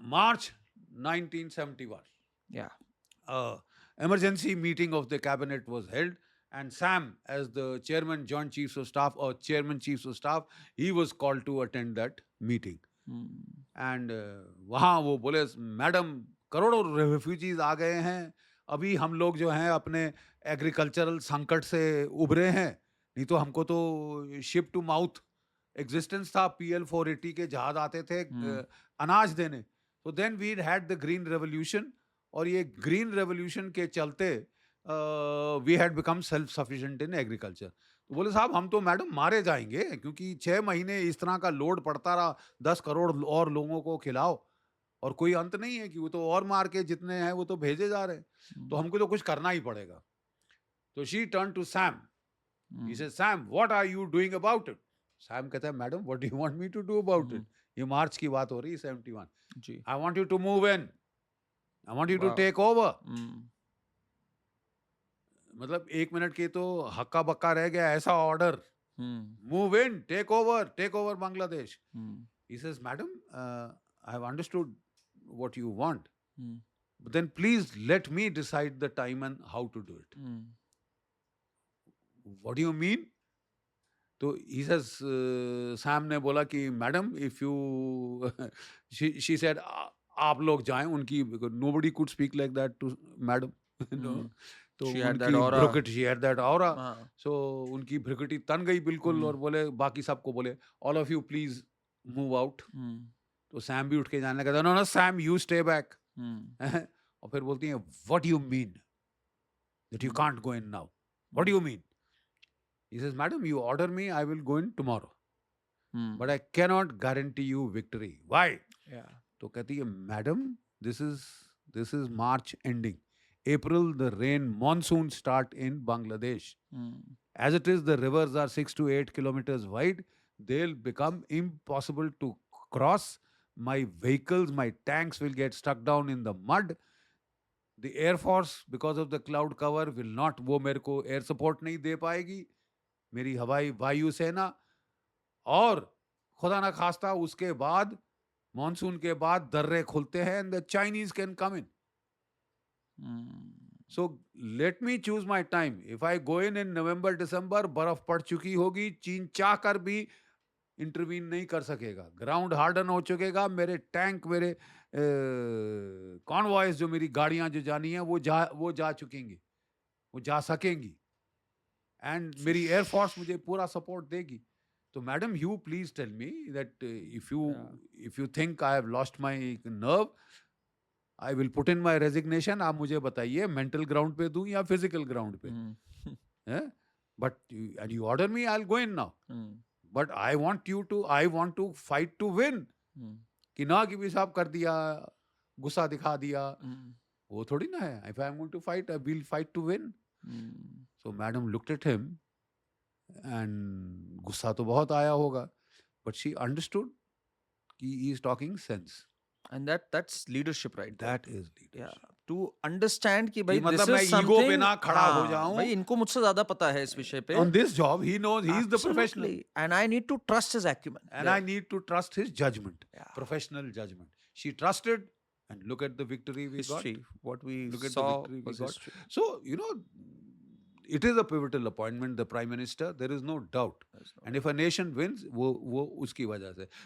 March 1971. Yeah. Emergency meeting of the cabinet was held, and Sam, as the chairman, joint chiefs of staff or chairman chiefs of staff, he was called to attend that meeting. Hmm. And वहाँ वो बोले, madam करोड़ों refugees आ गए हैं, अभी हम लोग जो हैं अपने एग्रीकल्चरल संकट से उभरे हैं, नहीं तो हमको तो शिप टू माउथ एग्जिस्टेंस था, PL-480 के जहाज आते थे Hmm. अनाज देने. तो then we had the green revolution, और ये ग्रीन रेवोल्यूशन के चलते we had become self sufficient in agriculture. तो बोले साहब हम तो मैडम मारे जाएंगे, क्योंकि 6 महीने इस तरह का लोड पड़ता रहा, 10 करोड़ और लोगों को खिलाओ, और कोई अंत नहीं है कि वो तो और मार के जितने हैं वो तो भेजे जा रहे हैं, तो Hmm. हमको तो कुछ करना ही पड़ेगा. तो she turn to Sam. He Hmm. Said, Sam what are you doing about it? सैम कहता है, madam what do you want me to do about Hmm. It? ये मार्च की बात हो रही है, 71. जी. I want you to move in, I want you to Wow. Take over. Hmm. मतलब 1 मिनट के तो हक्का बक्का रह गया, ऐसा order, Hmm. move in, take over Bangladesh. Hmm. He says, Madam, I have understood what you want, Hmm. but then please let me decide the time and how to do it. Hmm. What do you mean? तो he says, Sam ने बोला कि madam if you she said, आप लोग जाएं उनकी, nobody could speak like that to madam. No. Hmm. तो She had that उनकी aura. भ्रुकुटी, she had that aura. हाँ. सो उनकी भ्रुकुटी तन गई बिल्कुल, और Hmm. बोले, बाकी सबको बोले, all of you please move out. Hmm. तो सैम भी उठ के जाने लगा, no no Sam you stay back. Hmm. और फिर बोलती हैं, what you mean that you Hmm. Can't go in now? What you mean? He says, madam you order me, I will go in tomorrow, Hmm. But I can not guarantee you victory. Why? Yeah. तो कहती है, madam this is March ending, April the rain monsoon start in Bangladesh. Hmm. As it is, the rivers are 6 to 8 kilometers wide. They'll become impossible to cross. My vehicles, my tanks will get stuck down in the mud. The Air Force, because of the cloud cover, will not, वो मेरे को air support नहीं दे पाएगी, मेरी हवाई वायु सेना. और खुदा ना खास्ता उसके बाद, मॉनसून के बाद दर्रे खुलते हैं, and the Chinese can come in. Hmm. So let me choose my time. If I go in November, December, बर्फ पड़ चुकी होगी, चीन चाह कर भी इंटरवीन नहीं कर सकेगा, ग्राउंड हार्डन हो चुकेगा, मेरे टैंक, मेरे कॉन्वॉयज, जो मेरी गाड़ियां जो जानी है वो जा चुकेंगी, वो जा सकेंगी, एंड मेरी एयरफोर्स मुझे पूरा सपोर्ट देगी. तो madam you please tell me that Yeah. If you think I have lost my nerve, I will put in my resignation. आप मुझे बताइए, मेंटल ग्राउंड पे दूं या फिजिकल ग्राउंड पे? Hmm. But and you order me, I will go in now, Hmm. But I want to fight to win. Hmm. कि ना कि भी साहब कर दिया, गुस्सा दिखा दिया, Hmm. वो थोड़ी ना है. If I am going to fight, I will fight to win. Hmm. So madam looked at him, and गुस्सा तो बहुत आया होगा, बट शी अंडरस्टूड कि he is talking sense. And that's leadership right there. That is Yeah. Leadership. To understand कि कि भाई मतलब this मैं is ईगो पे something. ना खड़ा हो हाँ, जाऊं. भाई इनको मुझसे ज्यादा पता है इस विषय पे. On this job, he knows he is the professional, Absolutely. And I need to trust his acumen. and I need to trust his judgment, Yeah. professional judgment. She trusted, and look at the victory we got. History. What we Look at the saw victory we was got. history. So, it is a pivotal appointment, the Prime Minister. There is no doubt. There's no And if a nation wins, वो उसकी वजह से.